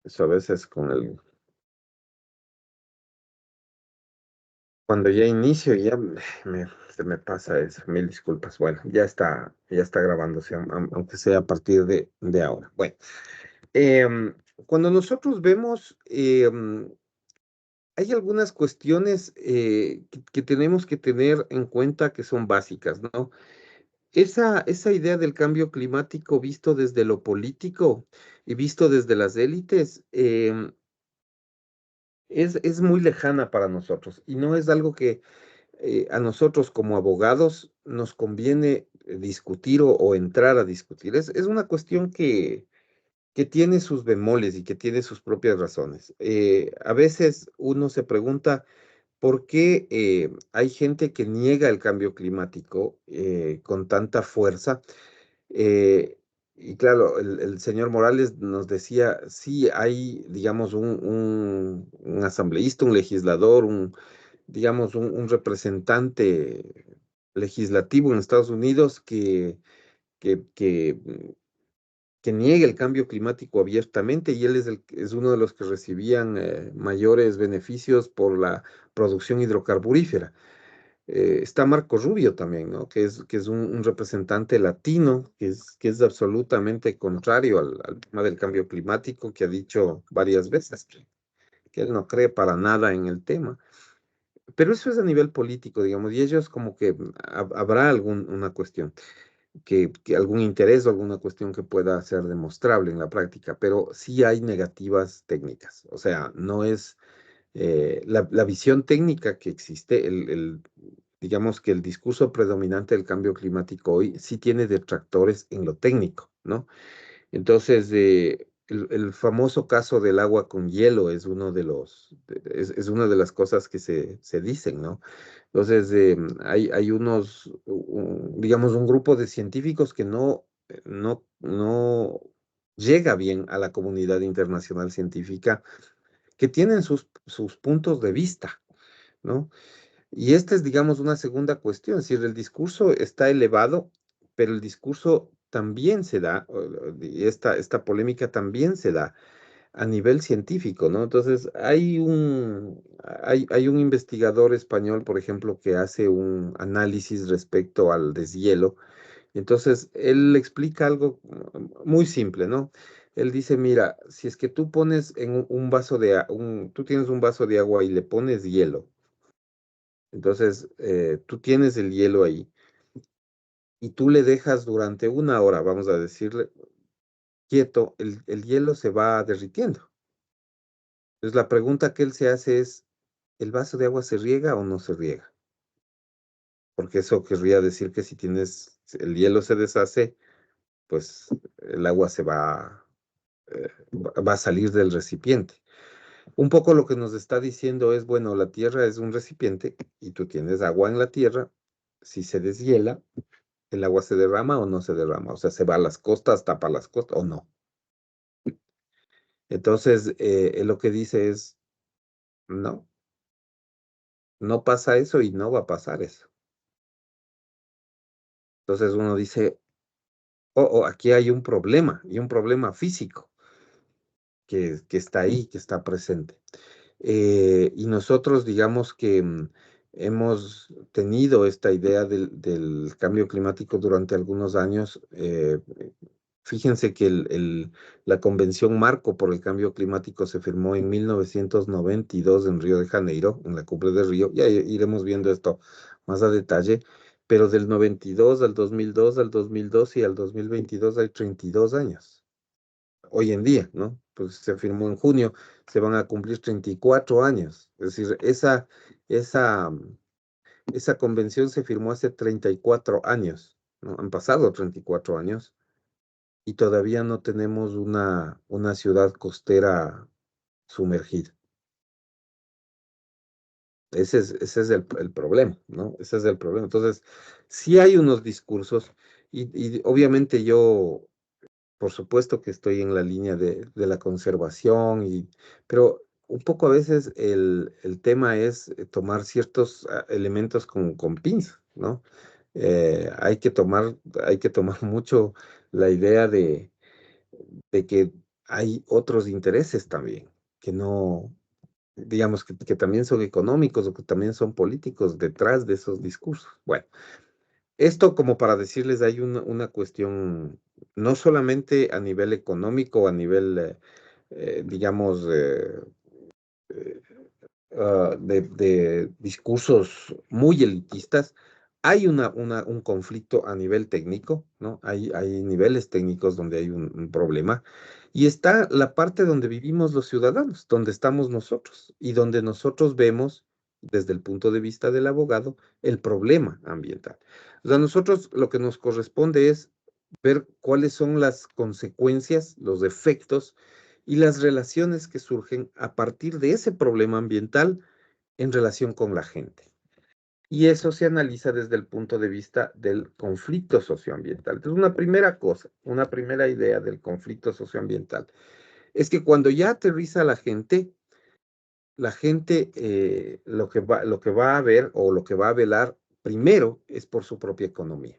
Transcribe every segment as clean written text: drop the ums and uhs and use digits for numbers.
Eso a veces cuando ya inicio, se me pasa eso. Mil disculpas. Bueno, ya está grabándose, aunque sea a partir de ahora. Bueno, em, cuando nosotros vemos, hay algunas cuestiones que tenemos que tener en cuenta que son básicas, ¿no? Esa idea del cambio climático visto desde lo político y visto desde las élites, es muy lejana para nosotros y no es algo que a nosotros como abogados nos conviene discutir o entrar a discutir. Es una cuestión que tiene sus bemoles y que tiene sus propias razones. A veces uno se pregunta por qué hay gente que niega el cambio climático con tanta fuerza. Eh, y claro, el señor Morales nos decía, sí, hay, digamos, un asambleísta, un legislador, digamos, un representante legislativo en Estados Unidos que, que, mm, que niegue el cambio climático abiertamente y él es uno de los que recibían mayores beneficios por la producción hidrocarburífera. Está Marco Rubio también, ¿no? Que es un representante latino, que es absolutamente contrario al tema del cambio climático, que ha dicho varias veces que él no cree para nada en el tema. Pero eso es a nivel político, digamos, y ellos como que habrá una cuestión, que algún interés o alguna cuestión que pueda ser demostrable en la práctica, pero sí hay negativas técnicas. O sea, no es la visión técnica que existe, digamos que el discurso predominante del cambio climático hoy sí tiene detractores en lo técnico, ¿no? Entonces, el famoso caso del agua con hielo es es una de las cosas que se dicen, ¿no? Entonces, hay digamos, un grupo de científicos que no llega bien a la comunidad internacional científica, que tienen sus puntos de vista, ¿no? Y esta es, digamos, una segunda cuestión, es decir, el discurso está elevado, pero el discurso también se da, y esta polémica también se da a nivel científico, ¿no? Entonces, hay un investigador español, por ejemplo, que hace un análisis respecto al deshielo. Entonces, él explica algo muy simple, ¿no? Él dice, mira, si es que tú pones en un vaso tú tienes un vaso de agua y le pones hielo, entonces tú tienes el hielo ahí y tú le dejas durante una hora, vamos a decirle, quieto, el hielo se va derritiendo. Entonces la pregunta que él se hace es, ¿el vaso de agua se riega o no se riega? Porque eso querría decir que si el hielo se deshace, pues el agua va a salir del recipiente. Un poco lo que nos está diciendo es, bueno, la tierra es un recipiente y tú tienes agua en la tierra. Si se deshiela, el agua se derrama o no se derrama. O sea, se va a las costas, tapa las costas o no. Entonces, él lo que dice es, no, no pasa eso y no va a pasar eso. Entonces uno dice, oh, aquí hay un problema y un problema físico que está ahí, que está presente. Y nosotros, digamos que hemos tenido esta idea del cambio climático durante algunos años. Fíjense que la Convención Marco por el Cambio Climático se firmó en 1992 en Río de Janeiro, en la cumbre de Río. Ya iremos viendo esto más a detalle, pero del 92 al 2002, al 2012 y al 2022 hay 32 años hoy en día, ¿no? Pues se firmó en junio, se van a cumplir 34 años. Es decir, esa, esa convención se firmó hace 34 años, ¿no? Han pasado 34 años y todavía no tenemos una ciudad costera sumergida. Ese es el problema, ¿no? Ese es el problema. Entonces, sí hay unos discursos y obviamente yo por supuesto que estoy en la línea de la conservación, pero un poco a veces el tema es tomar ciertos elementos con pinzas, ¿no? Hay que tomar mucho la idea de que hay otros intereses también, que no, digamos, que también son económicos o que también son políticos detrás de esos discursos. Bueno, esto como para decirles, hay una cuestión no solamente a nivel económico, a nivel, digamos, eh, de discursos muy elitistas, hay un conflicto a nivel técnico, ¿no? Hay niveles técnicos donde hay un problema, y está la parte donde vivimos los ciudadanos, donde estamos nosotros, y donde nosotros vemos, desde el punto de vista del abogado, el problema ambiental. O sea, nosotros lo que nos corresponde es ver cuáles son las consecuencias, los efectos y las relaciones que surgen a partir de ese problema ambiental en relación con la gente. Y eso se analiza desde el punto de vista del conflicto socioambiental. Entonces, una primera cosa, una primera idea del conflicto socioambiental es que cuando ya aterriza la gente lo que va a ver o lo que va a velar primero es por su propia economía.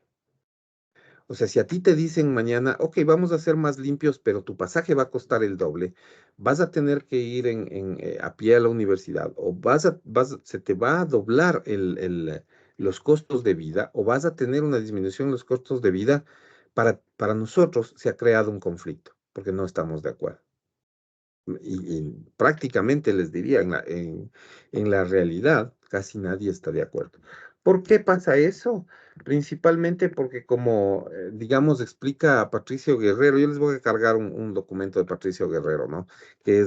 O sea, si a ti te dicen mañana, ok, vamos a ser más limpios, pero tu pasaje va a costar el doble, vas a tener que ir a pie a la universidad, o se te va a doblar los costos de vida, o vas a tener una disminución en los costos de vida, para nosotros se ha creado un conflicto, porque no estamos de acuerdo. Y prácticamente les diría, en la realidad, casi nadie está de acuerdo. ¿Por qué pasa eso? Principalmente porque como, digamos, explica Patricio Guerrero, yo les voy a cargar un documento de Patricio Guerrero, ¿no? Que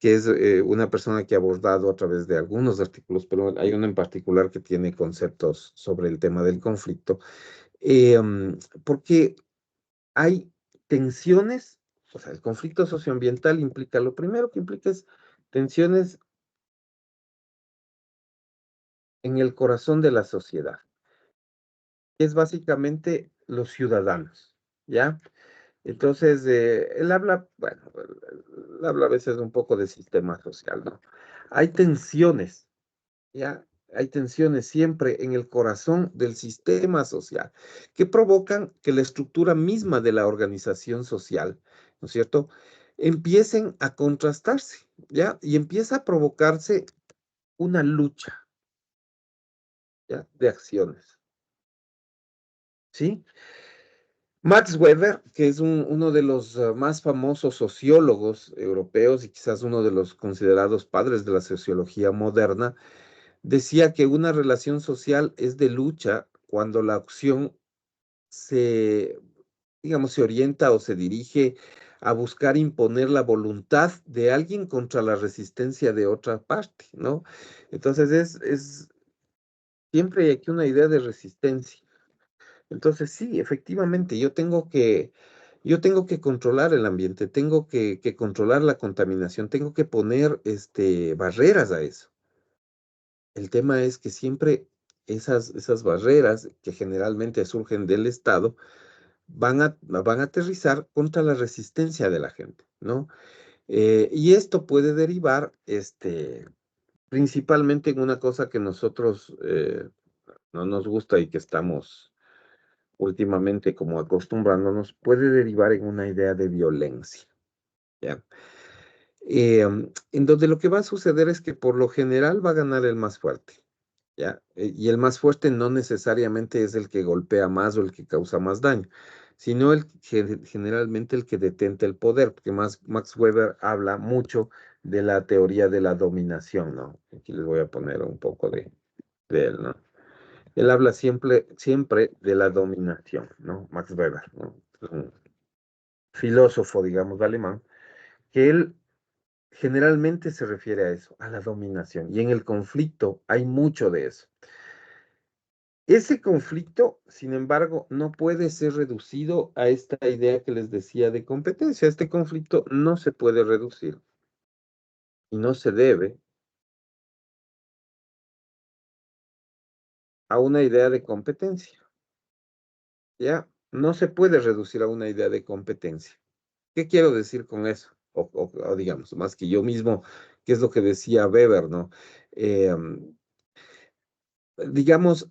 es una persona que ha abordado a través de algunos artículos, pero hay uno en particular que tiene conceptos sobre el tema del conflicto. Porque hay tensiones, o sea, el conflicto socioambiental implica, lo primero que implica es tensiones en el corazón de la sociedad, que es básicamente los ciudadanos, ¿ya? Entonces, él habla, bueno, él habla a veces un poco de sistema social, ¿no? Hay tensiones, ¿ya? Hay tensiones siempre en el corazón del sistema social que provocan que la estructura misma de la organización social, ¿no es cierto?, empiecen a contrastarse, ¿ya? Y empieza a provocarse una lucha, ¿ya? De acciones, ¿sí? Max Weber, que es uno de los más famosos sociólogos europeos y quizás uno de los considerados padres de la sociología moderna, decía que una relación social es de lucha cuando la acción se, digamos, se orienta o se dirige a buscar imponer la voluntad de alguien contra la resistencia de otra parte, ¿no? Entonces siempre hay aquí una idea de resistencia. Entonces sí, efectivamente, yo tengo que controlar el ambiente, tengo que controlar la contaminación, tengo que poner barreras a eso. El tema es que siempre esas barreras que generalmente surgen del Estado van a aterrizar contra la resistencia de la gente, ¿no? Y esto puede derivar principalmente en una cosa que nosotros no nos gusta y que estamos últimamente como acostumbrándonos, puede derivar en una idea de violencia, ¿ya? En donde lo que va a suceder es que por lo general va a ganar el más fuerte, ¿ya? Y el más fuerte no necesariamente es el que golpea más o el que causa más daño, sino generalmente el que detenta el poder, porque Max Weber habla mucho de la teoría de la dominación, ¿no? Aquí les voy a poner un poco de él, ¿no? Él habla siempre de la dominación, ¿no? Max Weber, ¿no? Es un filósofo, digamos, alemán, que él generalmente se refiere a eso, a la dominación. Y en el conflicto hay mucho de eso. Ese conflicto, sin embargo, no puede ser reducido a esta idea que les decía de competencia. Este conflicto no se puede reducir y no se debe a una idea de competencia, ¿ya? No se puede reducir a una idea de competencia. ¿Qué quiero decir con eso? O digamos, más que yo mismo, ¿qué es lo que decía Weber, no? Digamos,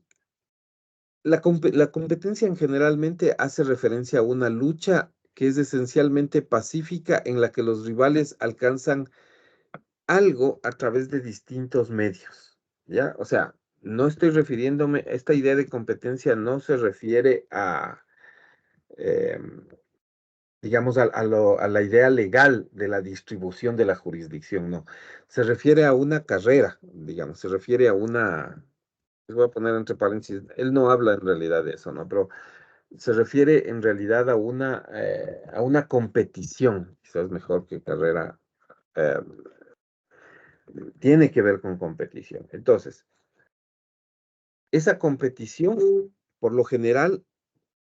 la competencia en generalmente hace referencia a una lucha que es esencialmente pacífica, en la que los rivales alcanzan algo a través de distintos medios, ¿ya? O sea, no estoy refiriéndome, esta idea de competencia no se refiere a, em, digamos, a la idea legal de la distribución de la jurisdicción, no. Se refiere a una carrera, digamos, se refiere a una, les voy a poner entre paréntesis, él no habla en realidad de eso, ¿no? Pero se refiere en realidad a una competición, quizás mejor que carrera, eh, tiene que ver con competición. Entonces, esa competición, por lo general,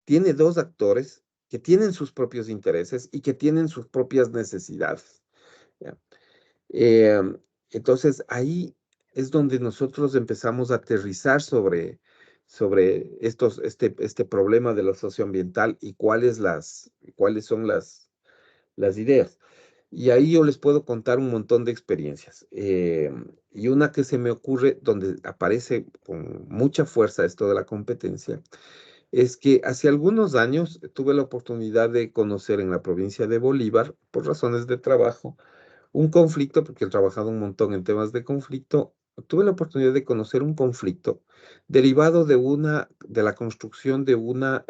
tiene dos actores que tienen sus propios intereses y que tienen sus propias necesidades. ¿Ya? Eh, entonces, ahí es donde nosotros empezamos a aterrizar sobre este problema de lo socioambiental y cuáles son las ideas. Y ahí yo les puedo contar un montón de experiencias. Y una que se me ocurre, donde aparece con mucha fuerza esto de la competencia, es que hace algunos años tuve la oportunidad de conocer en la provincia de Bolívar, por razones de trabajo, un conflicto, porque he trabajado un montón en temas de conflicto. Tuve la oportunidad de conocer un conflicto derivado de la construcción de un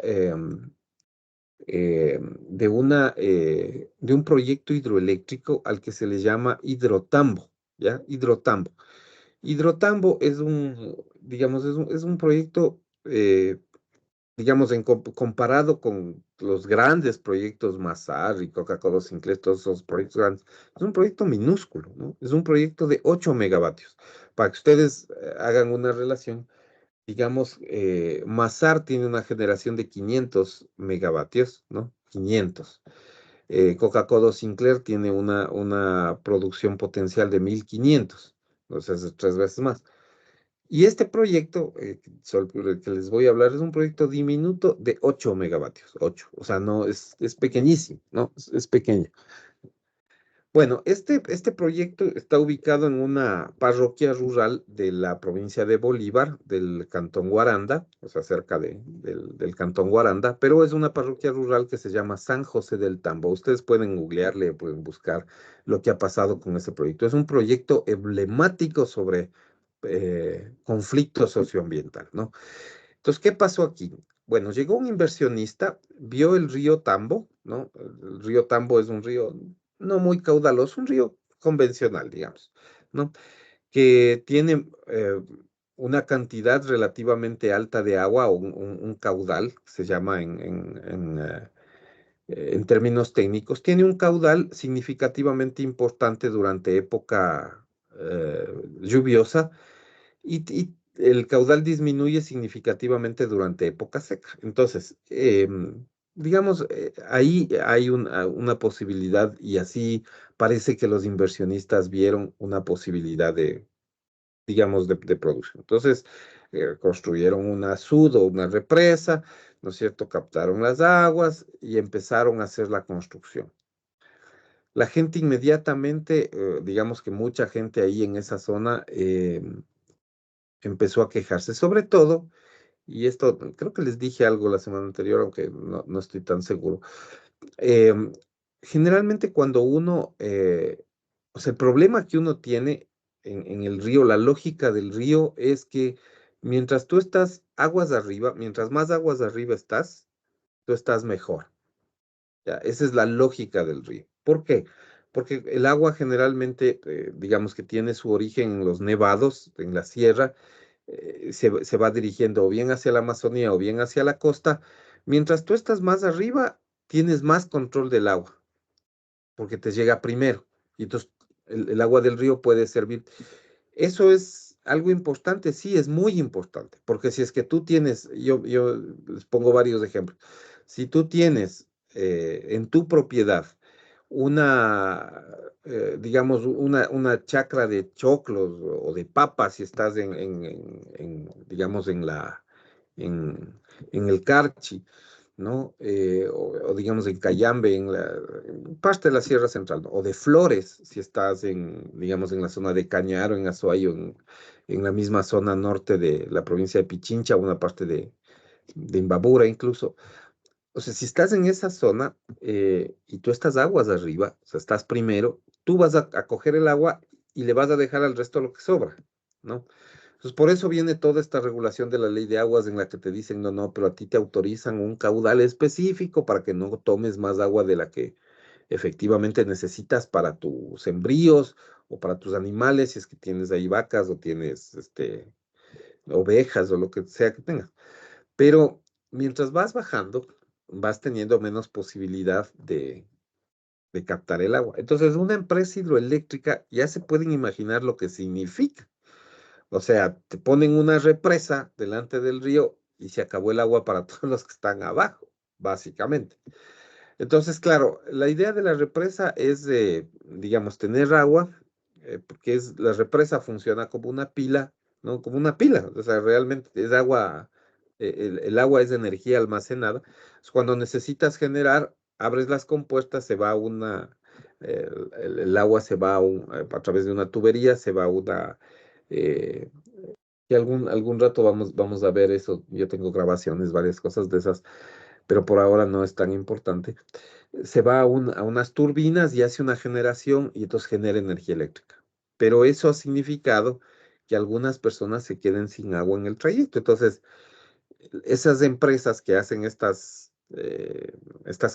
proyecto hidroeléctrico al que se le llama Hidrotambo, ¿ya? Hidrotambo. Hidrotambo digamos, es un proyecto, digamos, comparado con los grandes proyectos Masar y Coca-Cola Sinclair, todos esos proyectos grandes, es un proyecto minúsculo, ¿no? Es un proyecto de 8 megavatios. Para que ustedes hagan una relación, digamos, Masar tiene una generación de 500 megavatios, ¿no? 500. Coca-Cola Sinclair tiene una producción potencial de 1500, o sea, es 3 veces más. Y este proyecto, sobre el que les voy a hablar, es un proyecto diminuto de 8 megavatios, 8, o sea, no, es pequeñísimo, ¿no? Es pequeño. Bueno, este proyecto está ubicado en una parroquia rural de la provincia de Bolívar, del cantón Guaranda, o sea, cerca del cantón Guaranda, pero es una parroquia rural que se llama San José del Tambo. Ustedes pueden googlearle, pueden buscar lo que ha pasado con ese proyecto. Es un proyecto emblemático sobre conflicto socioambiental, ¿no? Entonces, ¿qué pasó aquí? Bueno, llegó un inversionista, vio el río Tambo, ¿no? El río Tambo es un río no muy caudaloso, un río convencional, digamos, ¿no? Que tiene una cantidad relativamente alta de agua, un caudal, se llama en términos técnicos, tiene un caudal significativamente importante durante época lluviosa y el caudal disminuye significativamente durante época seca. Entonces, digamos, ahí hay una posibilidad y así parece que los inversionistas vieron una posibilidad digamos, de producción. Entonces, construyeron una sud o una represa, ¿no es cierto? Captaron las aguas y empezaron a hacer la construcción. La gente inmediatamente, digamos que mucha gente ahí en esa zona, empezó a quejarse, sobre todo, y esto creo que les dije algo la semana anterior, aunque no estoy tan seguro. em, Generalmente cuando o sea, el problema que uno tiene en el río, la lógica del río es que mientras tú estás aguas arriba, mientras más aguas arriba estás, tú estás mejor. ¿Ya? Esa es la lógica del río. ¿Por qué? Porque el agua generalmente, digamos que tiene su origen en los nevados, en la sierra, se va dirigiendo o bien hacia la Amazonía o bien hacia la costa. Mientras tú estás más arriba, tienes más control del agua, porque te llega primero. Y entonces el agua del río puede servir. Eso es algo importante, sí, es muy importante, porque si es que tú tienes, yo les pongo varios ejemplos. Si tú tienes en tu propiedad una, digamos, una chacra de choclos o de papas, si estás digamos, en el Carchi, ¿no? O digamos en Cayambe, en parte de la Sierra Central, ¿no? O de Flores, si estás digamos, en la zona de Cañar o en Azuay o en la misma zona norte de la provincia de Pichincha, una parte de Imbabura incluso. O sea, si estás en esa zona y tú estás aguas arriba, o sea, estás primero, tú vas a coger el agua y le vas a dejar al resto lo que sobra, ¿no? Entonces, por eso viene toda esta regulación de la ley de aguas en la que te dicen, no, no, pero a ti te autorizan un caudal específico para que no tomes más agua de la que efectivamente necesitas para tus sembríos o para tus animales, si es que tienes ahí vacas o tienes ovejas o lo que sea que tengas. Pero mientras vas bajando, vas teniendo menos posibilidad de captar el agua. Entonces, una empresa hidroeléctrica ya se pueden imaginar lo que significa. O sea, te ponen una represa delante del río y se acabó el agua para todos los que están abajo, básicamente. Entonces, claro, la idea de la represa es, digamos, tener agua, porque la represa funciona como una pila, ¿no? Como una pila, o sea, realmente es agua, el agua es energía almacenada. Cuando necesitas generar, abres las compuertas, se va el agua se va a través de una tubería, se va a eh, y algún rato vamos a ver eso. Yo tengo grabaciones, varias cosas de esas, pero por ahora no es tan importante. Se va a unas turbinas y hace una generación y entonces genera energía eléctrica. Pero eso ha significado que algunas personas se queden sin agua en el trayecto. Entonces, esas empresas que hacen estas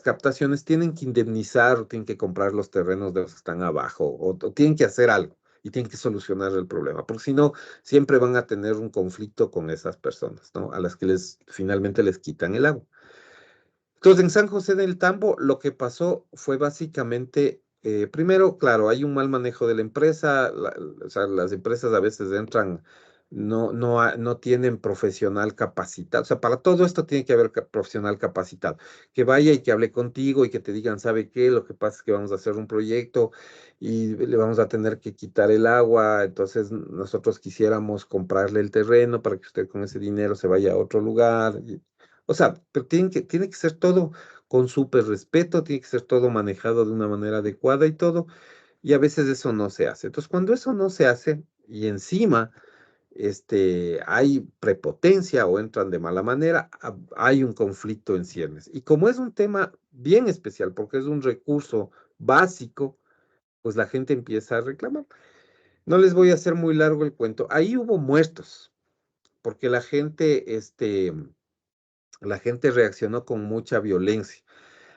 captaciones tienen que indemnizar o tienen que comprar los terrenos de los que están abajo o tienen que hacer algo y tienen que solucionar el problema, porque si no, siempre van a tener un conflicto con esas personas, ¿no? A las que finalmente les quitan el agua. Entonces, en San José del Tambo, lo que pasó fue básicamente, primero, claro, hay un mal manejo de la empresa, o sea, las empresas a veces entran, no tienen profesional capacitado, o sea, para todo esto tiene que haber profesional capacitado, que vaya y que hable contigo y que te digan, ¿sabe qué? Lo que pasa es que vamos a hacer un proyecto y le vamos a tener que quitar el agua, entonces nosotros quisiéramos comprarle el terreno para que usted con ese dinero se vaya a otro lugar. O sea, pero tiene que ser todo con súper respeto, tiene que ser todo manejado de una manera adecuada y todo, y a veces eso no se hace. Entonces, cuando eso no se hace y encima hay prepotencia o entran de mala manera, hay un conflicto en ciernes. Y como es un tema bien especial, porque es un recurso básico, pues la gente empieza a reclamar. No les voy a hacer muy largo el cuento. Ahí hubo muertos, porque la gente reaccionó con mucha violencia.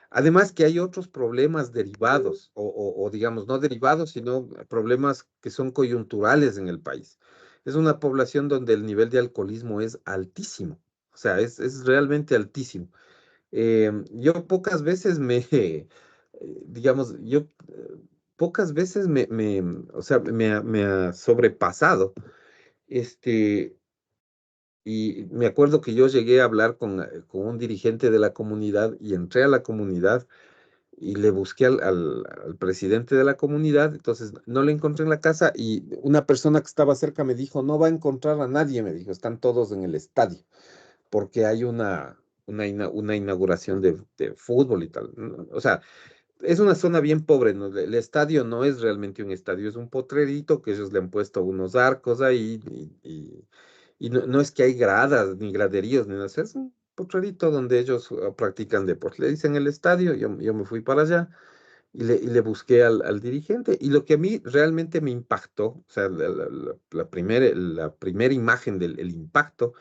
Además que hay otros problemas derivados, o digamos, no derivados, sino problemas que son coyunturales en el país. Es una población donde el nivel de alcoholismo es altísimo, o sea, es realmente altísimo. Yo pocas veces digamos, pocas veces o sea, me ha sobrepasado este, y me acuerdo que yo llegué a hablar con un dirigente de la comunidad y entré a la comunidad y le busqué al presidente de la comunidad, entonces no le encontré en la casa y una persona que estaba cerca me dijo, no va a encontrar a nadie, me dijo, están todos en el estadio, porque hay una inauguración de fútbol y tal. ¿No? O sea, es una zona bien pobre, ¿no? El estadio no es realmente un estadio, es un potrerito que ellos le han puesto unos arcos ahí y no es que hay gradas, ni graderíos, ni nada, es un potrerito donde ellos practican deporte. Le dicen el estadio, yo me fui para allá y le busqué al dirigente. Y lo que a mí realmente me impactó, o sea, la primera imagen del el impacto,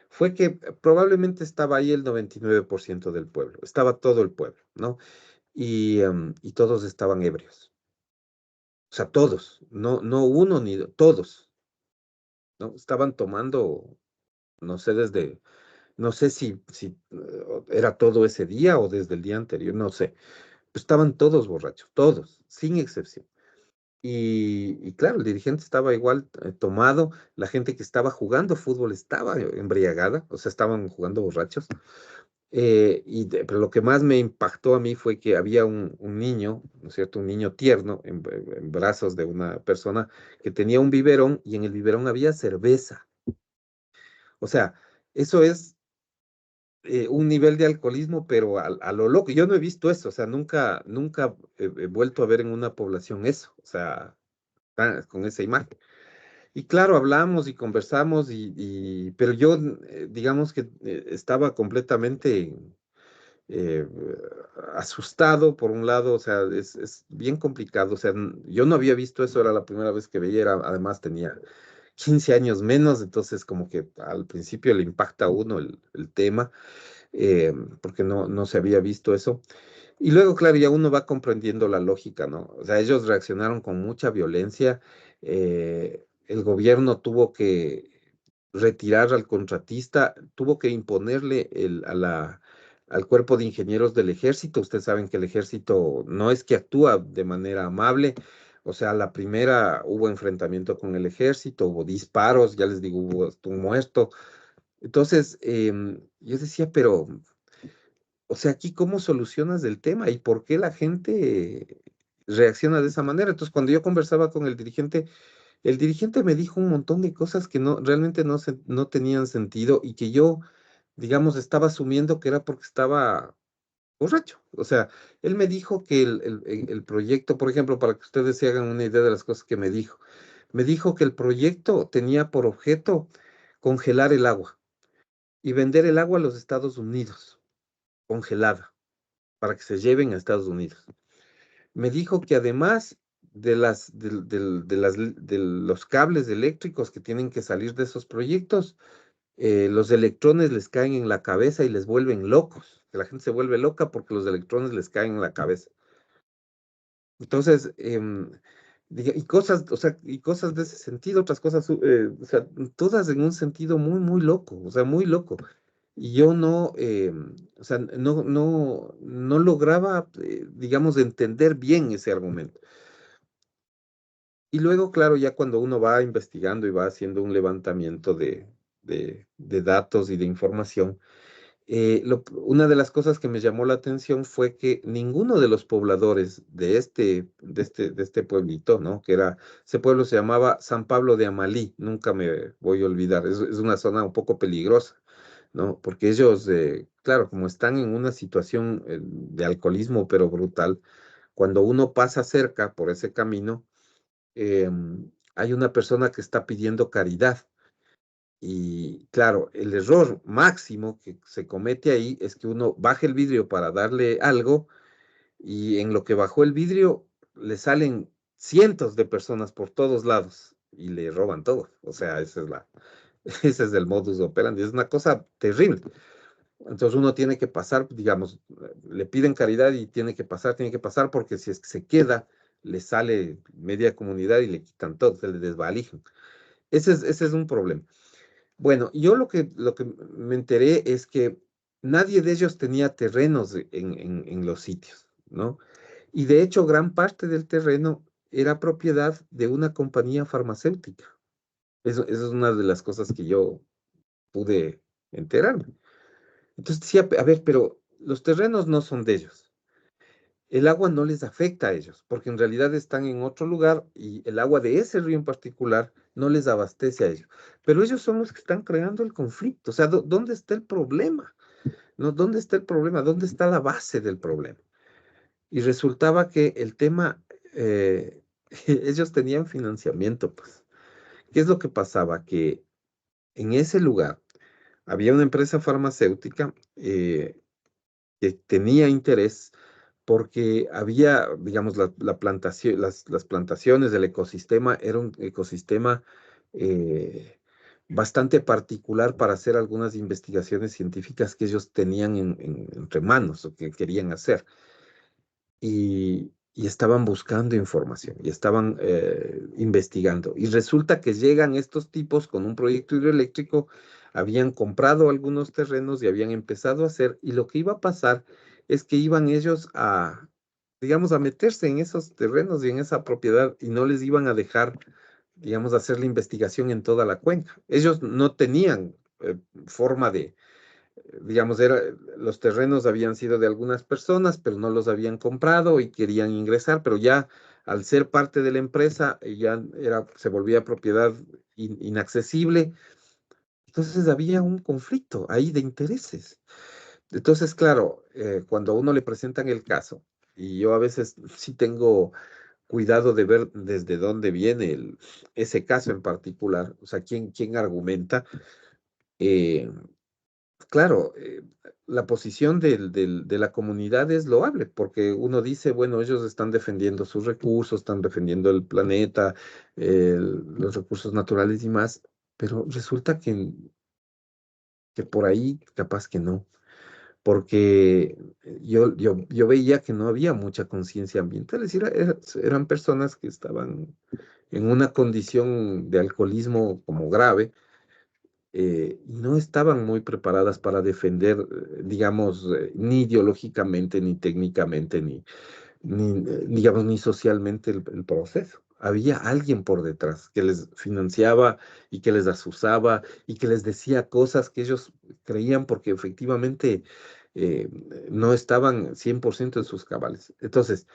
fue que probablemente estaba ahí el 99% del pueblo, estaba todo el pueblo, ¿no? Y todos estaban ebrios. O sea, todos, no uno ni dos, todos, ¿no? Estaban tomando, no sé, no sé si era todo ese día o desde el día anterior, no sé. Estaban todos borrachos, todos, sin excepción. Y claro, el dirigente estaba igual tomado, la gente que estaba jugando fútbol estaba embriagada, o sea, estaban jugando borrachos. Pero lo que más me impactó a mí fue que había un niño, ¿no es cierto? Un niño tierno en brazos de una persona que tenía un biberón y en el biberón había cerveza. O sea, eso es un nivel de alcoholismo, pero a lo loco. Yo no he visto eso, o sea, nunca he vuelto a ver en una población eso, o sea, con esa imagen. Y claro, hablamos y conversamos, pero yo, digamos que estaba completamente eh, asustado por un lado, o sea, es bien complicado, o sea, yo no había visto eso, era la primera vez que veía, además tenía 15 años menos, entonces como que al principio le impacta a uno el tema, eh, porque no se había visto eso. Y luego, claro, ya uno va comprendiendo la lógica, ¿no? O sea, ellos reaccionaron con mucha violencia. El gobierno tuvo que retirar al contratista, tuvo que imponerle al cuerpo de ingenieros del ejército. Ustedes saben que el ejército no es que actúa de manera amable. O sea, la primera hubo enfrentamiento con el ejército, hubo disparos, ya les digo, hubo hasta un muerto. Entonces, yo decía, pero o sea, aquí cómo solucionas el tema y por qué la gente reacciona de esa manera. Entonces, cuando yo conversaba con el dirigente me dijo un montón de cosas que no realmente no tenían sentido y que yo, digamos, estaba asumiendo que era porque estaba borracho. O sea, él me dijo que el proyecto, por ejemplo, para que ustedes se hagan una idea de las cosas que me dijo que el proyecto tenía por objeto congelar el agua y vender el agua a los Estados Unidos, congelada, para que se lleven a Estados Unidos. Me dijo que además de los cables eléctricos que tienen que salir de esos proyectos, los electrones les caen en la cabeza y les vuelven locos. Que la gente se vuelve loca porque los electrones les caen en la cabeza. Entonces, y cosas, o sea, y cosas de ese sentido, otras cosas, o sea, todas en un sentido muy, muy loco, o sea, muy loco. Y yo no, o sea, no lograba, digamos, entender bien ese argumento. Y luego, claro, ya cuando uno va investigando y va haciendo un levantamiento de datos y de información, una de las cosas que me llamó la atención fue que ninguno de los pobladores de este pueblito, ¿no? Ese pueblo se llamaba San Pablo de Amalí, nunca me voy a olvidar, es una zona un poco peligrosa, ¿no? Porque ellos, claro, como están en una situación de alcoholismo, pero brutal, cuando uno pasa cerca por ese camino, hay una persona que está pidiendo caridad. Y claro, el error máximo que se comete ahí es que uno baja el vidrio para darle algo y en lo que bajó el vidrio le salen cientos de personas por todos lados y le roban todo. O sea, ese es el modus operandi. Es una cosa terrible. Entonces uno tiene que pasar, digamos, le piden caridad y tiene que pasar porque si es que se queda, le sale media comunidad y le quitan todo, se le desvalijan. Ese es un problema. Bueno, yo lo que me enteré es que nadie de ellos tenía terrenos en los sitios, ¿no? Y de hecho, gran parte del terreno era propiedad de una compañía farmacéutica. Eso es una de las cosas que yo pude enterarme. Entonces decía, a ver, pero los terrenos no son de ellos. El agua no les afecta a ellos, porque en realidad están en otro lugar y el agua de ese río en particular no les abastece a ellos. Pero ellos son los que están creando el conflicto. O sea, ¿dónde está el problema? ¿No? ¿Dónde está el problema? ¿Dónde está la base del problema? Y resultaba que el tema, ellos tenían financiamiento, pues. ¿Qué es lo que pasaba? Que en ese lugar había una empresa farmacéutica que tenía interés porque había, digamos, la plantación, las plantaciones del ecosistema era un ecosistema eh, bastante particular para hacer algunas investigaciones científicas que ellos tenían entre manos o que querían hacer. Y estaban buscando información y estaban investigando. Y resulta que llegan estos tipos con un proyecto hidroeléctrico, habían comprado algunos terrenos y habían empezado a hacer, y lo que iba a pasar es que iban ellos a, digamos, a meterse en esos terrenos y en esa propiedad y no les iban a dejar, digamos, hacer la investigación en toda la cuenca. Ellos no tenían forma de digamos, los terrenos habían sido de algunas personas, pero no los habían comprado y querían ingresar, pero ya al ser parte de la empresa, ya se volvía propiedad inaccesible. Entonces había un conflicto ahí de intereses. Entonces, claro, cuando a uno le presentan el caso, y yo a veces sí tengo cuidado de ver desde dónde viene ese caso en particular, o sea, quién argumenta. eh, claro, la posición de la comunidad es loable, porque uno dice, bueno, ellos están defendiendo sus recursos, están defendiendo el planeta, los recursos naturales y más, pero resulta que por ahí capaz que no, porque yo veía que no había mucha conciencia ambiental, es decir, eran personas que estaban en una condición de alcoholismo como grave, y no estaban muy preparadas para defender, digamos, ni ideológicamente, ni técnicamente, digamos, ni socialmente el proceso. Había alguien por detrás que les financiaba y que les asusaba y que les decía cosas que ellos creían porque efectivamente eh, no estaban 100% en sus cabales. Entonces,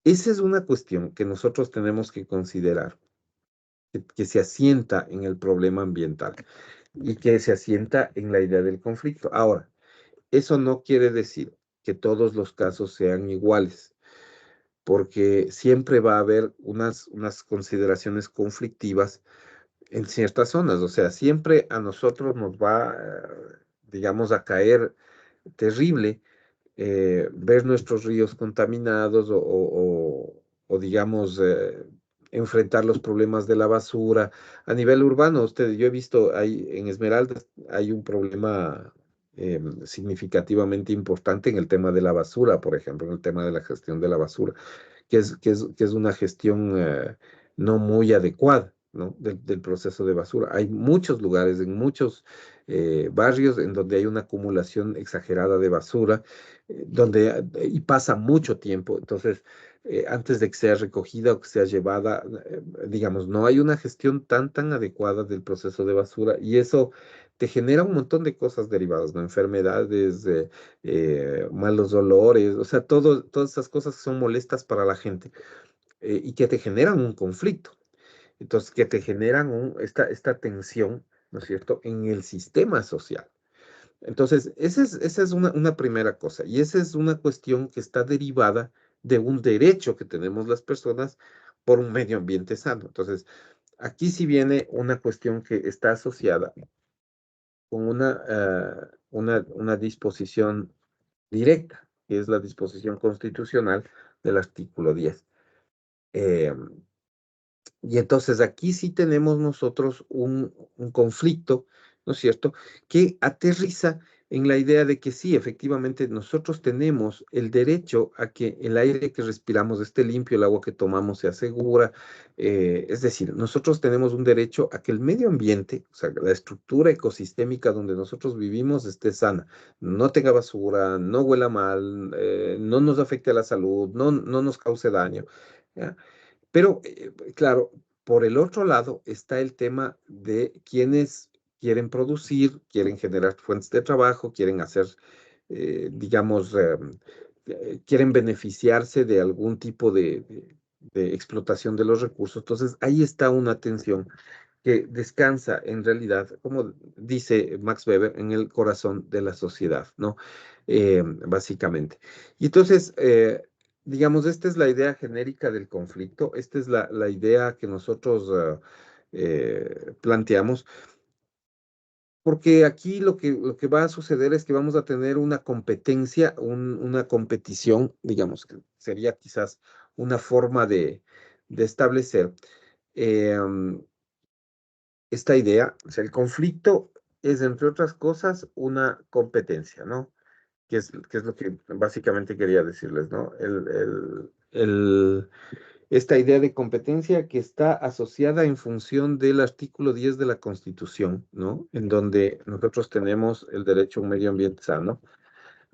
esa es una cuestión que nosotros tenemos que considerar, que se asienta en el problema ambiental y que se asienta en la idea del conflicto. Ahora, eso no quiere decir que todos los casos sean iguales, porque siempre va a haber unas consideraciones conflictivas en ciertas zonas. O sea, siempre a nosotros nos va, digamos, a caer terrible ver nuestros ríos contaminados digamos, enfrentar los problemas de la basura. A nivel urbano, yo he visto, en Esmeraldas hay un problema significativamente importante en el tema de la basura, por ejemplo, en el tema de la gestión de la basura, que es una gestión no muy adecuada, ¿no? Del proceso de basura. Hay muchos lugares, en muchos barrios en donde hay una acumulación exagerada de basura, y pasa mucho tiempo. Entonces, antes de que sea recogida o que sea llevada, digamos, no hay una gestión tan adecuada del proceso de basura y eso te genera un montón de cosas derivadas, ¿no? Enfermedades, malos olores, o sea, todas esas cosas que son molestas para la gente, y que te generan un conflicto. Entonces, que te generan esta tensión, ¿no es cierto?, en el sistema social. Entonces, esa es una primera cosa, y esa es una cuestión que está derivada de un derecho que tenemos las personas por un medio ambiente sano. Entonces, aquí sí viene una cuestión que está asociada con una disposición directa, que es la disposición constitucional del artículo 10. Eh, y entonces aquí sí tenemos nosotros un conflicto, ¿no es cierto?, que aterriza en la idea de que sí, efectivamente, nosotros tenemos el derecho a que el aire que respiramos esté limpio, el agua que tomamos sea segura. Es decir, nosotros tenemos un derecho a que el medio ambiente, o sea, la estructura ecosistémica donde nosotros vivimos esté sana, no tenga basura, no huela mal, no nos afecte a la salud, no nos cause daño. ¿Ya? Pero, claro, por el otro lado está el tema de quienes quieren producir, quieren generar fuentes de trabajo, quieren hacer, digamos, quieren beneficiarse de algún tipo de explotación de los recursos. Entonces, ahí está una tensión que descansa en realidad, como dice Max Weber, en el corazón de la sociedad, ¿no? Básicamente. Y entonces, digamos, esta es la idea genérica del conflicto, esta es la idea que nosotros planteamos, porque aquí lo que va a suceder es que vamos a tener una competencia, una competición, digamos, que sería quizás una forma de establecer. em, esta idea, o sea, el conflicto es, entre otras cosas, una competencia, ¿no? Que es lo que básicamente quería decirles, ¿no? Esta idea de competencia que está asociada en función del artículo 10 de la Constitución, ¿no? En donde nosotros tenemos el derecho a un medio ambiente sano,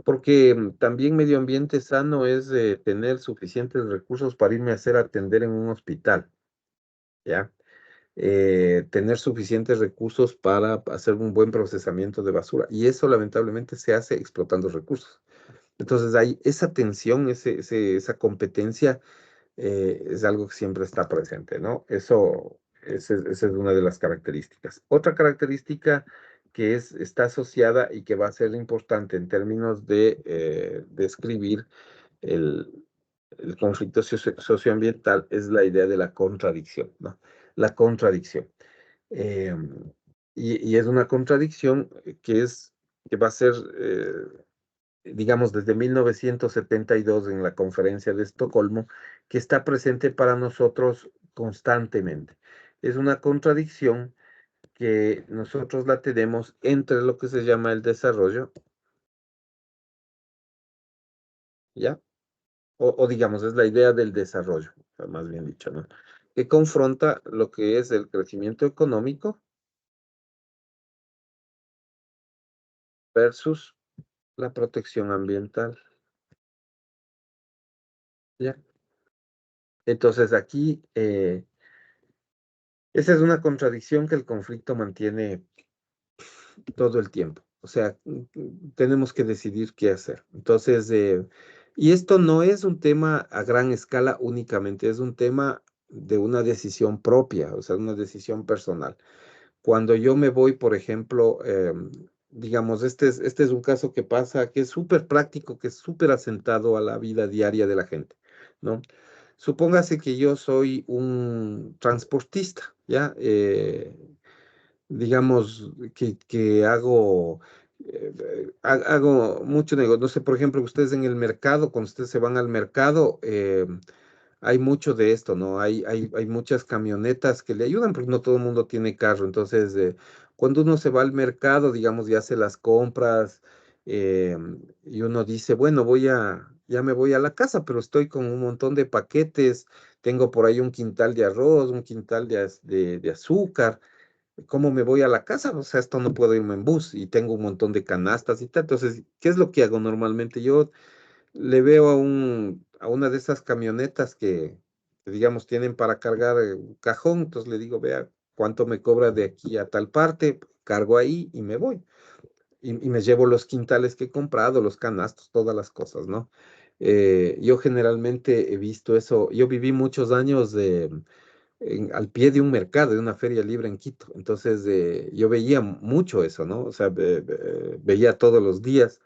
porque también medio ambiente sano es tener suficientes recursos para irme a hacer atender en un hospital, ¿ya? Tener suficientes recursos para hacer un buen procesamiento de basura. Y eso lamentablemente se hace explotando recursos. Entonces hay esa tensión, esa competencia, es algo que siempre está presente, ¿no? Esa es una de las características. Otra característica que está asociada y que va a ser importante en términos de describir el, el conflicto socioambiental es la idea de la contradicción, ¿no? La contradicción. Eh, y es una contradicción que es que va a ser, digamos, desde 1972 en la conferencia de Estocolmo, que está presente para nosotros constantemente. Es una contradicción que nosotros la tenemos entre lo que se llama el desarrollo, ¿ya? O digamos, es la idea del desarrollo, o sea, más bien dicho, ¿no? Que confronta lo que es el crecimiento económico versus la protección ambiental, ¿ya? Entonces aquí, esa es una contradicción que el conflicto mantiene todo el tiempo. O sea, tenemos que decidir qué hacer. Entonces, y esto no es un tema a gran escala únicamente, es un tema de una decisión propia, o sea, una decisión personal. Cuando yo me voy, por ejemplo, digamos, este es un caso que pasa, que es súper práctico, que es súper asentado a la vida diaria de la gente, ¿no? Supóngase que yo soy un transportista, ¿ya? Digamos, que hago, hago mucho negocio. No sé, por ejemplo, ustedes en el mercado, cuando ustedes se van al mercado, hay mucho de esto, ¿no? Hay muchas camionetas que le ayudan porque no todo el mundo tiene carro. Entonces, cuando uno se va al mercado, digamos, y hace las compras, eh, y uno dice, bueno, ya me voy a la casa, pero estoy con un montón de paquetes, tengo por ahí un quintal de arroz, un quintal de azúcar. ¿Cómo me voy a la casa? O sea, esto no puedo irme en bus y tengo un montón de canastas y tal. Entonces, ¿qué es lo que hago normalmente? Yo le veo a una de esas camionetas que, digamos, tienen para cargar un cajón. Entonces le digo, vea, ¿cuánto me cobra de aquí a tal parte? Cargo ahí y me voy. Y me llevo los quintales que he comprado, los canastos, todas las cosas, ¿no? Yo generalmente he visto eso. Yo viví muchos años al pie de un mercado, de una feria libre en Quito. Entonces, yo veía mucho eso, ¿no? O sea, veía todos los días,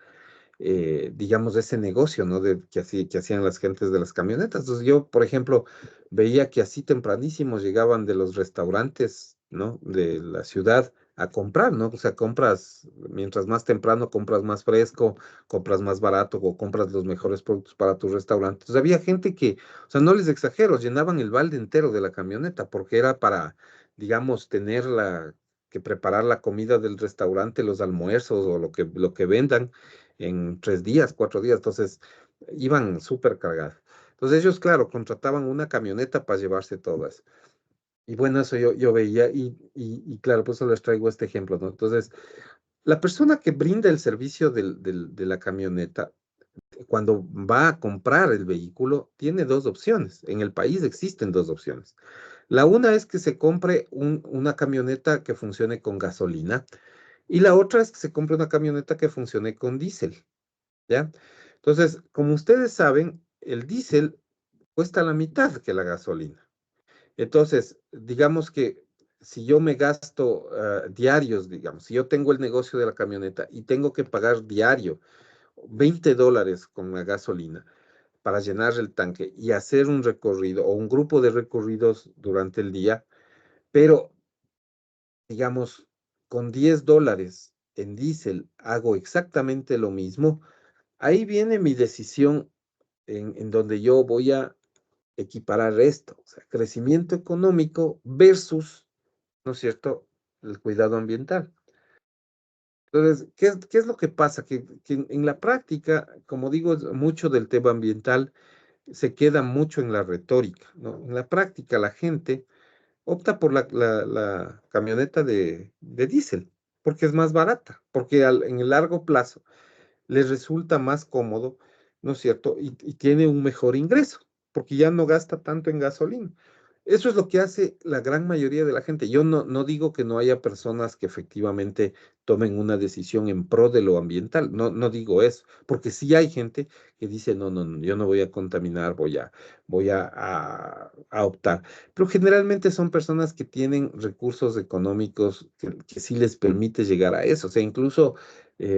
digamos, ese negocio, ¿no? Que hacían las gentes de las camionetas. Entonces, yo, por ejemplo, veía que así tempranísimos llegaban de los restaurantes, ¿no? De la ciudad a comprar, ¿no? O sea, compras, mientras más temprano, compras más fresco, compras más barato o compras los mejores productos para tu restaurante. Entonces, había gente que, o sea, no les exagero, llenaban el balde entero de la camioneta porque era para, digamos, que preparar la comida del restaurante, los almuerzos o lo que vendan en 3 días, 4 días. Entonces, iban súper cargados. Entonces, ellos, claro, contrataban una camioneta para llevarse todas. Y bueno, eso yo veía y claro, pues eso les traigo este ejemplo, ¿no? Entonces, la persona que brinda el servicio de la camioneta, cuando va a comprar el vehículo, tiene dos opciones. En el país existen dos opciones. La una es que se compre una camioneta que funcione con gasolina y la otra es que se compre una camioneta que funcione con diésel, ¿ya? Entonces, como ustedes saben, el diésel cuesta la mitad que la gasolina. Entonces, digamos que si yo me gasto diarios, digamos, si yo tengo el negocio de la camioneta y tengo que pagar diario $20 con la gasolina para llenar el tanque y hacer un recorrido o un grupo de recorridos durante el día, pero digamos, con $10 en diésel hago exactamente lo mismo, ahí viene mi decisión en donde yo voy a equiparar esto, o sea, crecimiento económico versus, ¿no es cierto?, el cuidado ambiental. Entonces, ¿qué es lo que pasa? Que en la práctica, como digo, mucho del tema ambiental se queda mucho en la retórica, ¿no? En la práctica, la gente opta por la camioneta de diésel, porque es más barata, porque en el largo plazo les resulta más cómodo, ¿no es cierto? Y tiene un mejor ingreso, porque ya no gasta tanto en gasolina. Eso es lo que hace la gran mayoría de la gente. Yo no digo que no haya personas que efectivamente tomen una decisión en pro de lo ambiental, no digo eso, porque sí hay gente que dice, no, no, no, yo no voy a contaminar, voy a optar. Pero generalmente son personas que tienen recursos económicos que sí les permite llegar a eso. O sea, incluso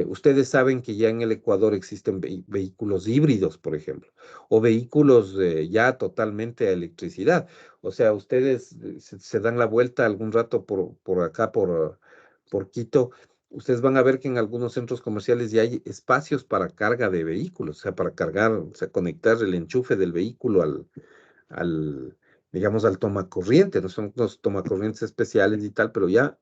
ustedes saben que ya en el Ecuador existen vehículos híbridos, por ejemplo, o vehículos ya totalmente a electricidad. O sea, ustedes se dan la vuelta algún rato por acá, por Quito, ustedes van a ver que en algunos centros comerciales ya hay espacios para carga de vehículos, o sea, para cargar, o sea, conectar el enchufe del vehículo al, digamos, al tomacorriente, no son los tomacorrientes especiales y tal, pero ya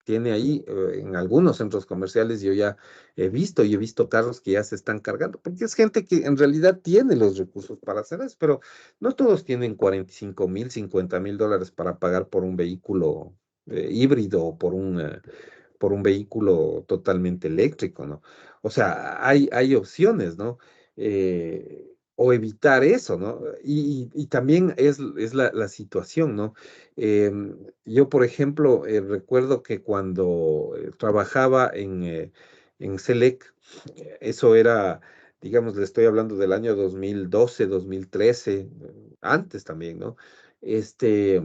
tiene ahí en algunos centros comerciales yo ya he visto y he visto carros que ya se están cargando, porque es gente que en realidad tiene los recursos para hacer eso, pero no todos tienen 45,000, $50,000 para pagar por un vehículo híbrido o por un vehículo totalmente eléctrico, ¿no? O sea, hay opciones, ¿no? O evitar eso, ¿no? Y también es la situación, ¿no? Yo, por ejemplo, recuerdo que cuando trabajaba en Selec, eso era, digamos, le estoy hablando del año 2012, 2013, antes también, ¿no? Este,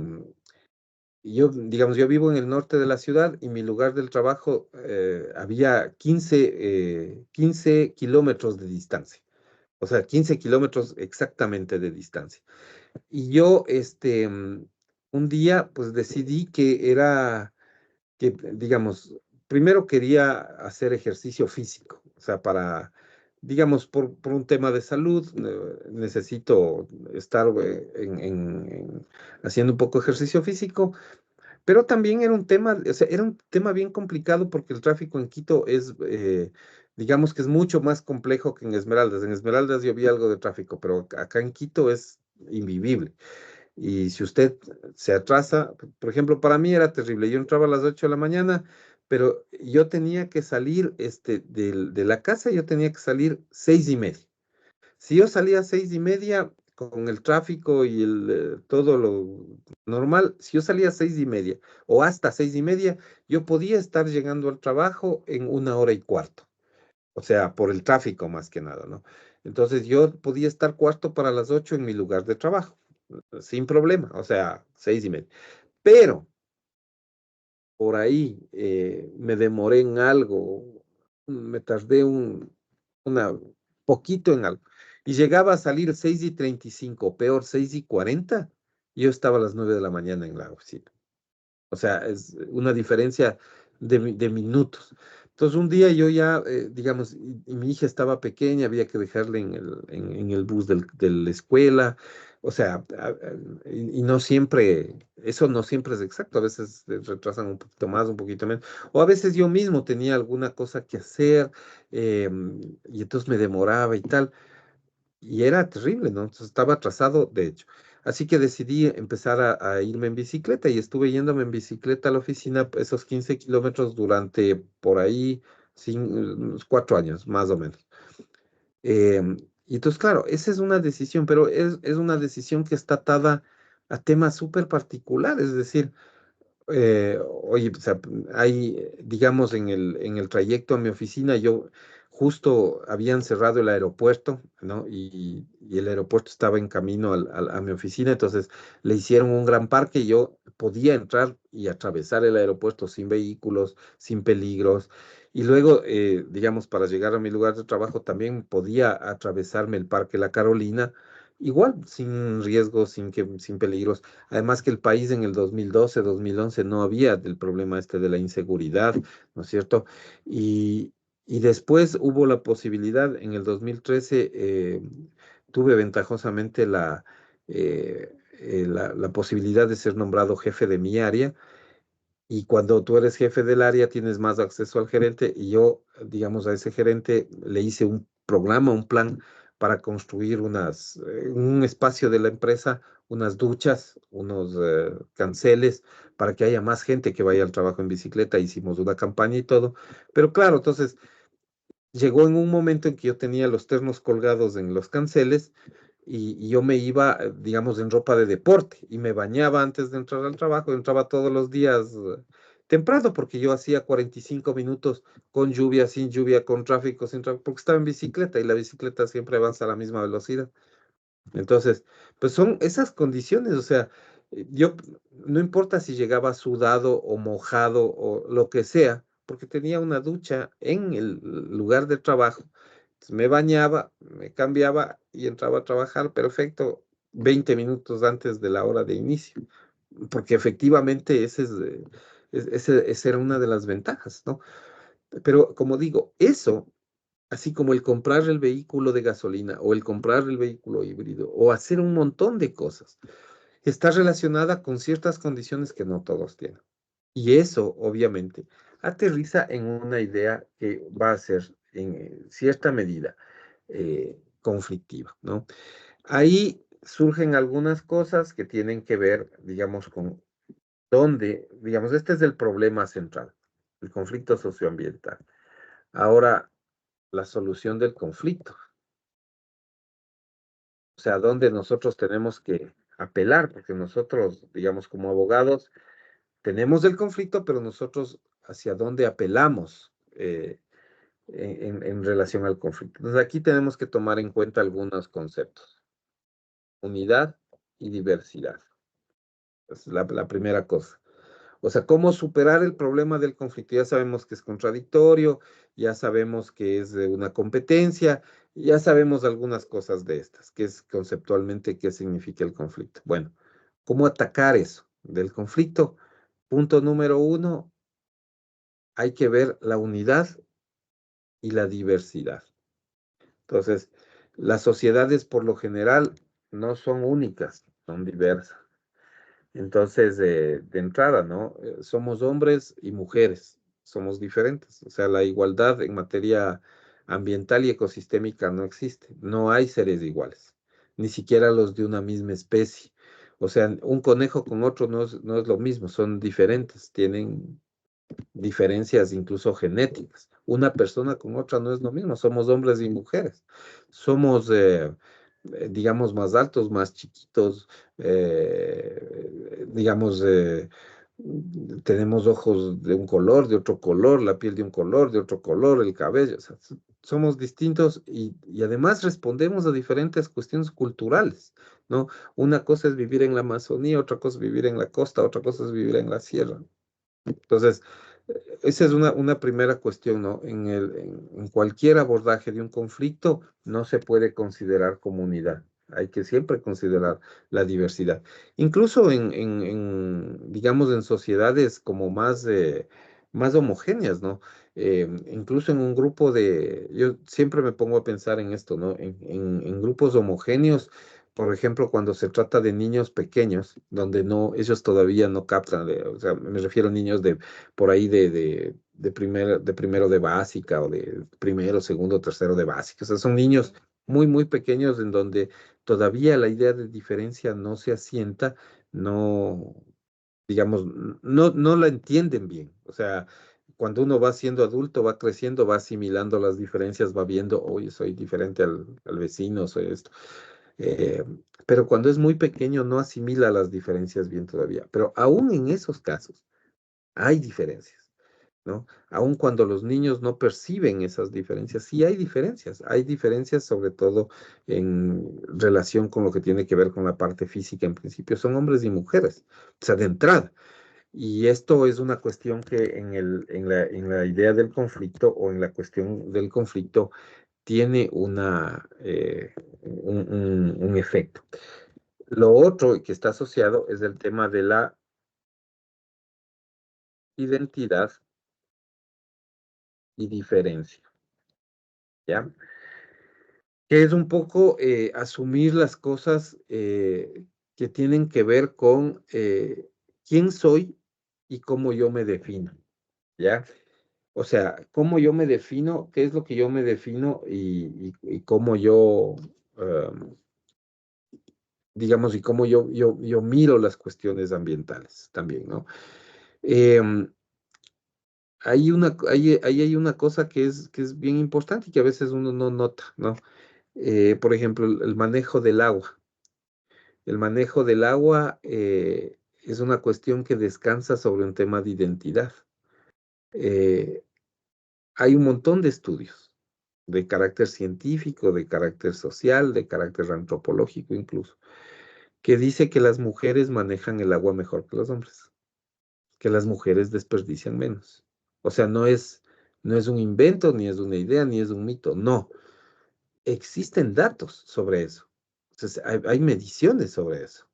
yo, digamos, yo vivo en el norte de la ciudad y mi lugar del trabajo había 15 kilómetros de distancia, o sea, 15 kilómetros exactamente de distancia. Y yo, un día, pues decidí que era, que, digamos, primero quería hacer ejercicio físico, o sea, para, digamos, por un tema de salud, necesito estar haciendo un poco de ejercicio físico, pero también era un tema, o sea, era un tema bien complicado porque el tráfico en Quito es, digamos que es mucho más complejo que en Esmeraldas. En Esmeraldas yo vi algo de tráfico, pero acá en Quito es invivible. Y si usted se atrasa, por ejemplo, para mí era terrible. Yo entraba a las 8 de la mañana, pero yo tenía que salir, de la casa, yo tenía que salir 6:30. Si yo salía a 6:30 con el tráfico y todo lo normal, si yo salía a 6:30 o hasta 6:30, yo podía estar llegando al trabajo en 1 hora y cuarto. O sea, por el tráfico más que nada, ¿no? Entonces yo podía estar cuarto para las 8 en mi lugar de trabajo, sin problema, o sea, 6:30. Pero por ahí me demoré en algo, me tardé una poquito en algo. Y llegaba a salir 6:35, peor 6:40, yo estaba a las 9 de la mañana en la oficina. O sea, es una diferencia de minutos. Entonces, un día yo ya, digamos, y mi hija estaba pequeña, había que dejarle en el bus de la escuela. O sea, y no siempre, eso no siempre es exacto. A veces retrasan un poquito más, un poquito menos. O a veces yo mismo tenía alguna cosa que hacer, y entonces me demoraba y tal. Y era terrible, ¿no? Entonces estaba atrasado, de hecho. Así que decidí empezar a irme en bicicleta y estuve yéndome en bicicleta a la oficina esos 15 kilómetros durante por ahí unos 4 años, más o menos. Y entonces, claro, esa es una decisión, pero es una decisión que está atada a temas súper particulares, es decir, oye, o sea, hay, digamos, en el trayecto a mi oficina, yo justo habían cerrado el aeropuerto, ¿no? Y el aeropuerto estaba en camino a mi oficina, entonces le hicieron un gran parque y yo podía entrar y atravesar el aeropuerto sin vehículos, sin peligros. Y luego, digamos, para llegar a mi lugar de trabajo también podía atravesarme el Parque La Carolina, igual, sin riesgos, sin peligros. Además que el país en el 2012, 2011 no había el problema este de la inseguridad, ¿no es cierto? Y, y después hubo la posibilidad, en el 2013 tuve ventajosamente la posibilidad de ser nombrado jefe de mi área. Y cuando tú eres jefe del área, tienes más acceso al gerente y yo, digamos, a ese gerente le hice un programa, un plan para construir un espacio de la empresa, unas duchas, unos canceles, para que haya más gente que vaya al trabajo en bicicleta. Hicimos una campaña y todo. Pero claro, entonces llegó en un momento en que yo tenía los ternos colgados en los canceles y yo me iba, digamos, en ropa de deporte y me bañaba antes de entrar al trabajo. Entraba todos los días temprano porque yo hacía 45 minutos con lluvia, sin lluvia, con tráfico, sin tráfico, porque estaba en bicicleta y la bicicleta siempre avanza a la misma velocidad. Entonces, pues son esas condiciones, o sea, yo no importa si llegaba sudado o mojado o lo que sea, porque tenía una ducha en el lugar de trabajo. Entonces, me bañaba, me cambiaba y entraba a trabajar perfecto 20 minutos antes de la hora de inicio, porque efectivamente esa era una de las ventajas, ¿no? Pero como digo, eso, así como el comprar el vehículo de gasolina o el comprar el vehículo híbrido o hacer un montón de cosas, está relacionada con ciertas condiciones que no todos tienen. Y eso, obviamente, aterriza en una idea que va a ser, en cierta medida, conflictiva, ¿no? Ahí surgen algunas cosas que tienen que ver, digamos, con dónde, digamos, este es el problema central, el conflicto socioambiental. Ahora, la solución del conflicto, o sea, dónde nosotros tenemos que apelar, porque nosotros, digamos, como abogados, tenemos el conflicto, pero nosotros hacia dónde apelamos en relación al conflicto. Entonces, aquí tenemos que tomar en cuenta algunos conceptos: unidad y diversidad. Es la primera cosa. O sea, cómo superar el problema del conflicto. Ya sabemos que es contradictorio, ya sabemos que es de una competencia, ya sabemos algunas cosas de estas, que es conceptualmente qué significa el conflicto. Bueno, ¿cómo atacar eso del conflicto? Punto número uno, hay que ver la unidad y la diversidad. Entonces, las sociedades por lo general no son únicas, son diversas. Entonces, de entrada, ¿no? Somos hombres y mujeres, somos diferentes. O sea, la igualdad en materia ambiental y ecosistémica no existe. No hay seres iguales, ni siquiera los de una misma especie. O sea, un conejo con otro no es lo mismo, son diferentes, tienen diferencias incluso genéticas. Una persona con otra no es lo mismo, somos hombres y mujeres. Somos, digamos, más altos, más chiquitos, digamos, tenemos ojos de un color, de otro color, la piel de un color, de otro color, el cabello. O sea, somos distintos y además respondemos a diferentes cuestiones culturales, ¿no? Una cosa es vivir en la Amazonía, otra cosa es vivir en la costa, otra cosa es vivir en la sierra. Entonces, esa es una primera cuestión, ¿no? En cualquier abordaje de un conflicto no se puede considerar comunidad. Hay que siempre considerar la diversidad. Incluso digamos, en sociedades como más homogéneas, ¿no? Incluso en un grupo yo siempre me pongo a pensar en esto, ¿no? En grupos homogéneos, por ejemplo, cuando se trata de niños pequeños, donde ellos todavía no captan, o sea, me refiero a niños de por ahí de primero de básica o de primero, segundo, tercero de básica. O sea, son niños muy, muy pequeños en donde todavía la idea de diferencia no se asienta, no, digamos, no la entienden bien. O sea, cuando uno va siendo adulto, va creciendo, va asimilando las diferencias, va viendo, oye, soy diferente al vecino, soy esto. Eh, pero cuando es muy pequeño no asimila las diferencias bien todavía. Pero aún en esos casos hay diferencias, ¿no? Aun cuando los niños no perciben esas diferencias, sí hay diferencias. Hay diferencias sobre todo en relación con lo que tiene que ver con la parte física. En principio son hombres y mujeres, o sea, de entrada. Y esto es una cuestión que en la idea del conflicto o en la cuestión del conflicto tiene un efecto. Lo otro que está asociado es el tema de la identidad y diferencia, ¿ya? Que es un poco asumir las cosas que tienen que ver con quién soy y cómo yo me defino, ¿ya? O sea, cómo yo me defino, qué es lo que yo me defino y cómo yo, em, digamos, y cómo yo miro las cuestiones ambientales también, ¿no? Em, ahí hay una cosa que es bien importante y que a veces uno no nota, ¿no? Por ejemplo, el manejo del agua. El manejo del agua es una cuestión que descansa sobre un tema de identidad. Eh, Hay un montón de estudios de carácter científico, de carácter social, de carácter antropológico incluso, que dice que las mujeres manejan el agua mejor que los hombres, que las mujeres desperdician menos. O sea, no es un invento, ni es una idea, ni es un mito, no. Existen datos sobre eso. Entonces, hay mediciones sobre eso,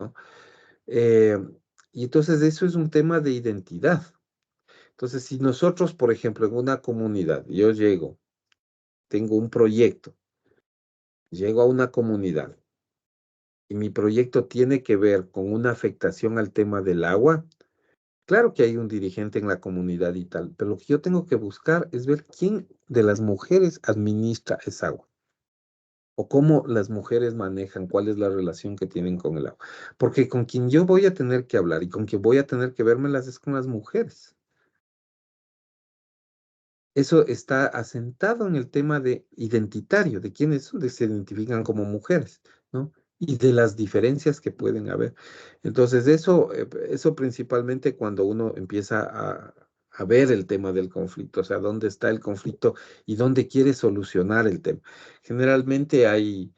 ¿no? Eh, y entonces eso es un tema de identidad. Entonces, si nosotros, por ejemplo, en una comunidad, yo llego, tengo un proyecto, llego a una comunidad y mi proyecto tiene que ver con una afectación al tema del agua, claro que hay un dirigente en la comunidad y tal, pero lo que yo tengo que buscar es ver quién de las mujeres administra esa agua o cómo las mujeres manejan, cuál es la relación que tienen con el agua. Porque con quien yo voy a tener que hablar y con quien voy a tener que vérmelas es con las mujeres. Eso está asentado en el tema de identitario, de quiénes son, de se identifican como mujeres, ¿no? Y de las diferencias que pueden haber. Entonces, eso principalmente cuando uno empieza a ver el tema del conflicto, o sea, dónde está el conflicto y dónde quiere solucionar el tema. Generalmente hay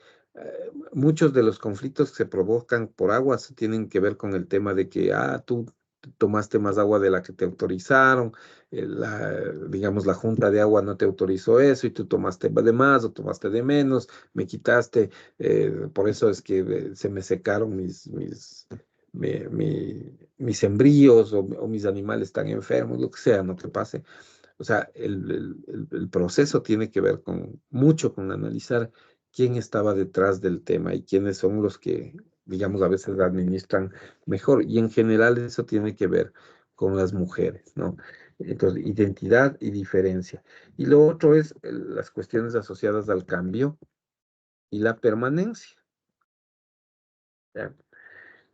muchos de los conflictos que se provocan por aguas tienen que ver con el tema de que, tú tomaste más agua de la que te autorizaron, digamos, la junta de agua no te autorizó eso y tú tomaste de más o tomaste de menos, me quitaste, por eso es que se me secaron mis embrios o mis animales están enfermos, lo que sea, no que pase. O sea, el proceso tiene que ver mucho con analizar quién estaba detrás del tema y quiénes son los que, digamos, a veces administran mejor. Y en general eso tiene que ver con las mujeres, ¿no? Entonces, identidad y diferencia. Y lo otro es las cuestiones asociadas al cambio y la permanencia. ¿Ya?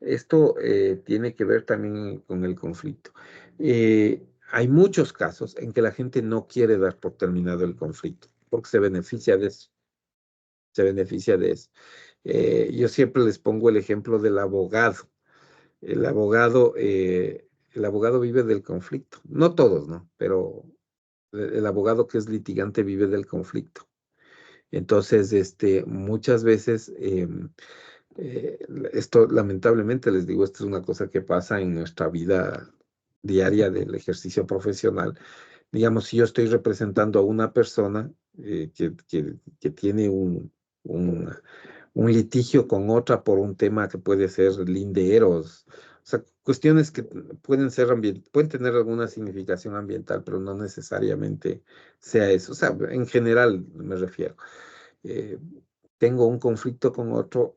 Esto tiene que ver también con el conflicto. Hay muchos casos en que la gente no quiere dar por terminado el conflicto, porque se beneficia de eso, se beneficia de eso. Yo siempre les pongo el ejemplo del abogado. El abogado, eh, el abogado vive del conflicto. No todos, ¿no? Pero el abogado que es litigante vive del conflicto. Entonces, muchas veces eh, esto, lamentablemente, les digo, esto es una cosa que pasa en nuestra vida diaria del ejercicio profesional. Digamos, si yo estoy representando a una persona que tiene un, un litigio con otra por un tema que puede ser linderos, o sea, cuestiones que pueden tener alguna significación ambiental, pero no necesariamente sea eso. O sea, en general me refiero. eh, Tengo un conflicto con otro,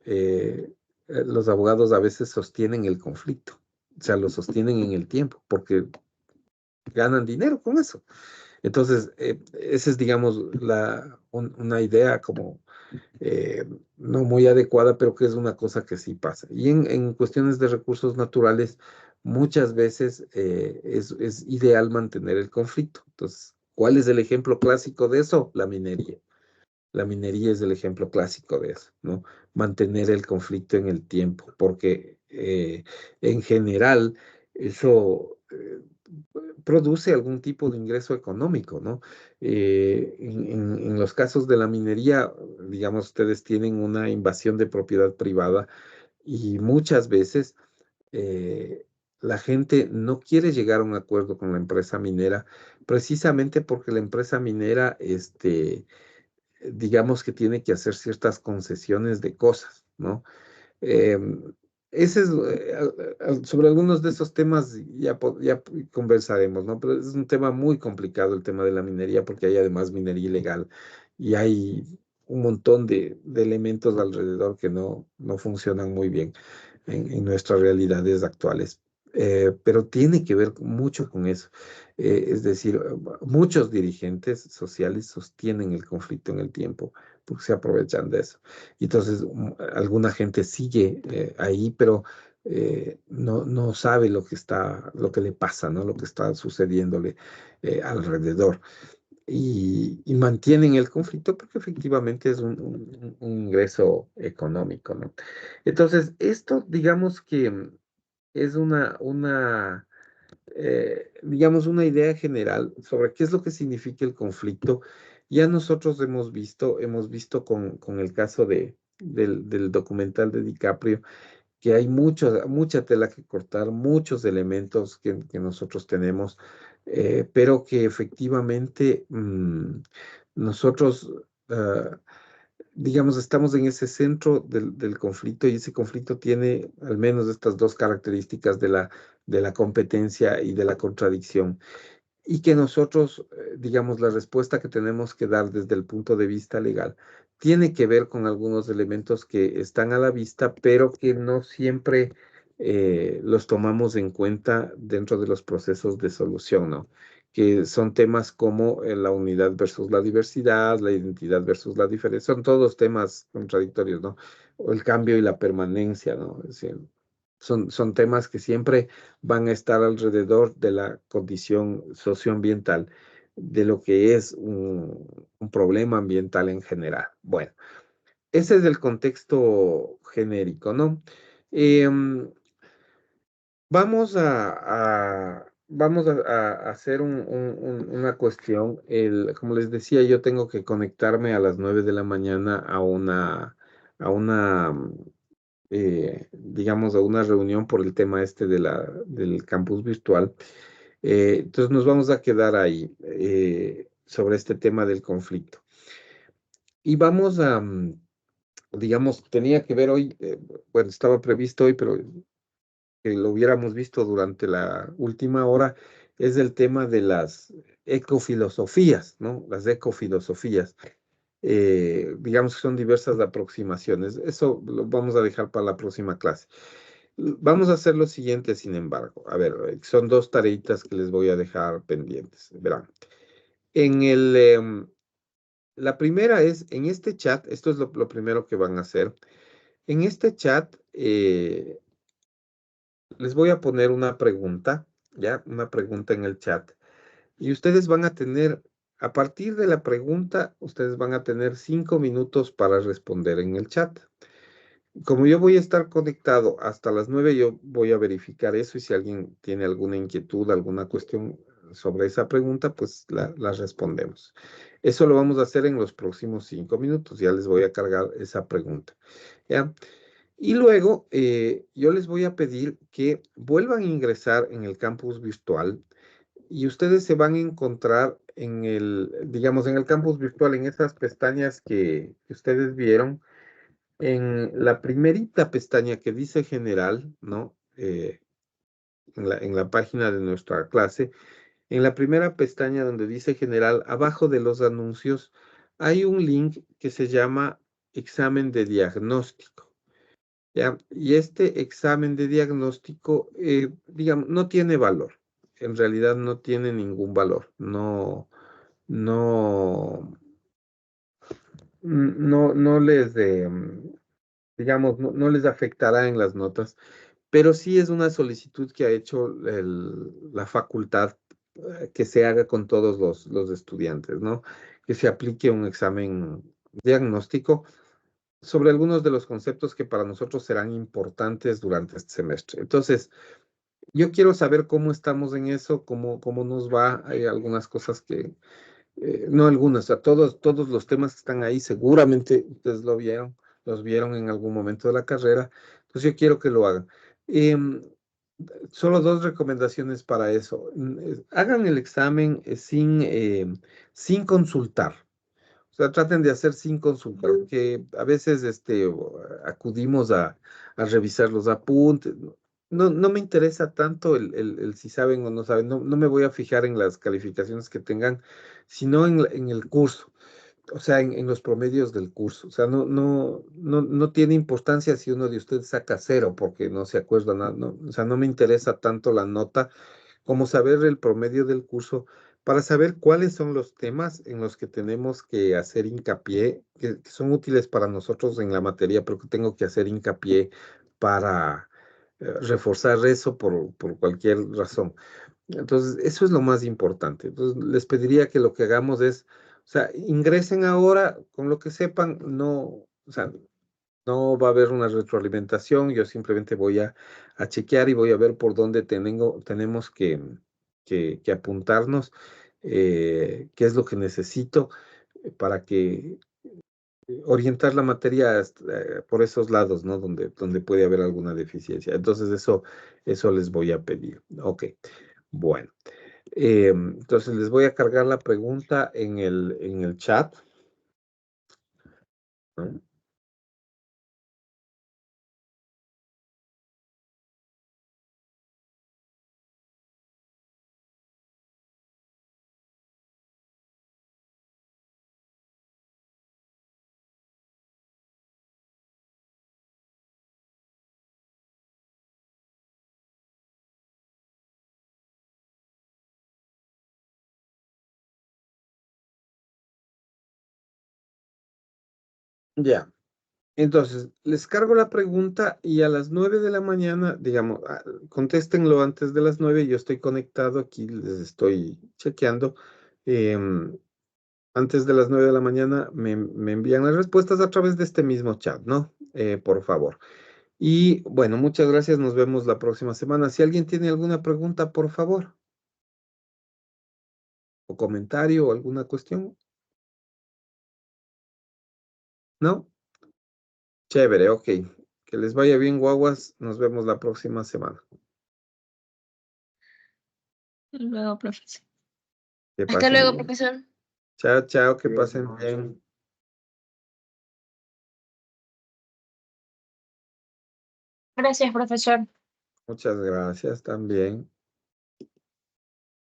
los abogados a veces sostienen el conflicto, o sea, lo sostienen en el tiempo, porque ganan dinero con eso. Entonces, esa es, digamos, una idea como no muy adecuada, pero que es una cosa que sí pasa. Y en cuestiones de recursos naturales, muchas veces es ideal mantener el conflicto. Entonces, ¿cuál es el ejemplo clásico de eso? La minería. La minería es el ejemplo clásico de eso, ¿no? Mantener el conflicto en el tiempo, porque en general eso produce algún tipo de ingreso económico, ¿no? En los casos de la minería, digamos, ustedes tienen una invasión de propiedad privada y muchas veces eh, la gente no quiere llegar a un acuerdo con la empresa minera precisamente porque la empresa minera, digamos que tiene que hacer ciertas concesiones de cosas, ¿no? Em, Ese es, sobre algunos de esos temas ya conversaremos, ¿no? Pero es un tema muy complicado el tema de la minería porque hay además minería ilegal y hay un montón de elementos alrededor que no funcionan muy bien en nuestras realidades actuales. Pero tiene que ver mucho con eso. Es decir, muchos dirigentes sociales sostienen el conflicto en el tiempo porque se aprovechan de eso. Y entonces alguna gente sigue ahí, pero no sabe lo que le pasa, ¿no? Lo que está sucediéndole alrededor y mantienen el conflicto porque efectivamente es un ingreso económico, ¿no? Entonces, esto, digamos que es digamos, una idea general sobre qué es lo que significa el conflicto. Ya nosotros hemos visto con el caso del documental de DiCaprio, que hay mucha tela que cortar, muchos elementos que nosotros tenemos, pero que efectivamente nosotros, digamos, estamos en ese centro del conflicto y ese conflicto tiene al menos estas dos características de la competencia y de la contradicción. y que nosotros, digamos, la respuesta que tenemos que dar desde el punto de vista legal tiene que ver con algunos elementos que están a la vista, pero que no siempre los tomamos en cuenta dentro de los procesos de solución, ¿no? Que son temas como la unidad versus la diversidad, la identidad versus la diferencia, son todos temas contradictorios, ¿no? O el cambio y la permanencia, ¿no? Es decir, son temas que siempre van a estar alrededor de la condición socioambiental, de lo que es un problema ambiental en general. Bueno, ese es el contexto genérico, ¿no? Em, vamos a hacer una cuestión. Como les decía, yo tengo que conectarme a las 9 de la mañana a una, digamos, a una reunión por el tema este del campus virtual. Entonces nos vamos a quedar ahí sobre este tema del conflicto. Y digamos, tenía que ver hoy, bueno, estaba previsto hoy, pero que lo hubiéramos visto durante la última hora, es el tema de las ecofilosofías, ¿no? Las ecofilosofías. Digamos que son diversas aproximaciones. Eso lo vamos a dejar para la próxima clase. Vamos a hacer lo siguiente, sin embargo. A ver, son dos tareitas que les voy a dejar pendientes. Verán. En la primera es, en este chat, esto es lo primero que van a hacer. En este chat les voy a poner una pregunta, ¿ya? Una pregunta en el chat. Y ustedes van a tener, a partir de la pregunta, ustedes van a tener 5 minutos para responder en el chat. Como yo voy a estar conectado hasta las 9, yo voy a verificar eso y si alguien tiene alguna inquietud, alguna cuestión sobre esa pregunta, pues la respondemos. Eso lo vamos a hacer en los próximos 5 minutos. Ya les voy a cargar esa pregunta. ¿Ya? Y luego yo les voy a pedir que vuelvan a ingresar en el campus virtual y ustedes se van a encontrar digamos, en el campus virtual, en esas pestañas que ustedes vieron, en la primerita pestaña que dice general, ¿no? En la página de nuestra clase, en la primera pestaña donde dice general, abajo de los anuncios, hay un link que se llama examen de diagnóstico. ¿Ya? Y este examen de diagnóstico, digamos, no tiene valor. En realidad no tiene ningún valor. No, no les, digamos, no les afectará en las notas, pero sí es una solicitud que ha hecho la facultad que se haga con todos los estudiantes, ¿no? Que se aplique un examen diagnóstico sobre algunos de los conceptos que para nosotros serán importantes durante este semestre. Entonces, yo quiero saber cómo estamos en eso, cómo nos va. Hay algunas cosas que, no algunas, o sea, todos los temas que están ahí, seguramente ustedes los vieron en algún momento de la carrera. Entonces, yo quiero que lo hagan. Em, Solo dos recomendaciones para eso. Hagan el examen sin consultar. O sea, traten de hacer sin consultar, porque a veces acudimos a revisar los apuntes. No me interesa tanto el si saben o no saben. No me voy a fijar en las calificaciones que tengan, sino en el curso. O sea, en los promedios del curso. O sea, no tiene importancia si uno de ustedes saca cero porque no se acuerda nada. No, o sea, no me interesa tanto la nota como saber el promedio del curso para saber cuáles son los temas en los que tenemos que hacer hincapié, que son útiles para nosotros en la materia, pero que tengo que hacer hincapié para reforzar eso por cualquier razón. Entonces, eso es lo más importante. Entonces, les pediría que lo que hagamos es, o sea, ingresen ahora con lo que sepan, no, o sea, no va a haber una retroalimentación, yo simplemente voy a chequear y voy a ver por dónde tenemos que apuntarnos, qué es lo que necesito para que orientar la materia por esos lados, ¿no? Donde puede haber alguna deficiencia. Entonces, eso les voy a pedir. Ok, bueno. Entonces, les voy a cargar la pregunta en el chat, ¿no? Ya. Entonces, les cargo la pregunta y a las 9 de la mañana, digamos, contéstenlo antes de las 9. Yo estoy conectado aquí, les estoy chequeando. em, Antes de las 9 de la mañana me envían las respuestas a través de este mismo chat, ¿no? Por favor. Y bueno, muchas gracias. Nos vemos la próxima semana. Si alguien tiene alguna pregunta, por favor, o comentario o alguna cuestión, ¿no? Chévere, ok. Que les vaya bien, guaguas. Nos vemos la próxima semana. Luego, profesor. Que Hasta pasen luego, bien. profesor. Chao, chao, que pasen bien. Gracias, profesor. Muchas gracias también.